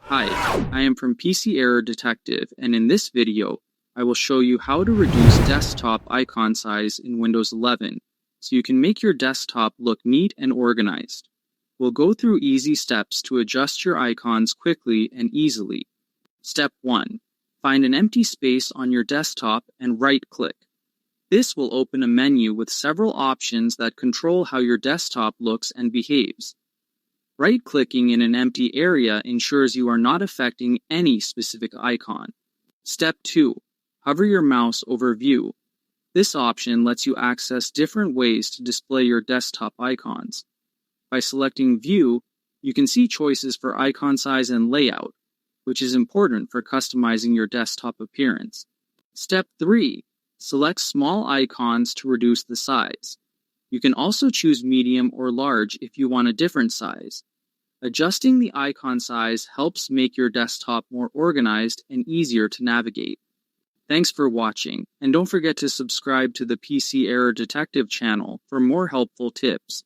Hi, I am from PC Error Detective, and in this video, I will show you how to reduce desktop icon size in Windows 11 so you can make your desktop look neat and organized. We'll go through easy steps to adjust your icons quickly and easily. Step 1. Find an empty space on your desktop and right-click. This will open a menu with several options that control how your desktop looks and behaves. Right-clicking in an empty area ensures you are not affecting any specific icon. Step 2. Hover your mouse over View. This option lets you access different ways to display your desktop icons. By selecting View, you can see choices for icon size and layout, which is important for customizing your desktop appearance. Step 3. Select small icons to reduce the size. You can also choose medium or large if you want a different size. Adjusting the icon size helps make your desktop more organized and easier to navigate. Thanks for watching, and don't forget to subscribe to the PC Error Detective channel for more helpful tips.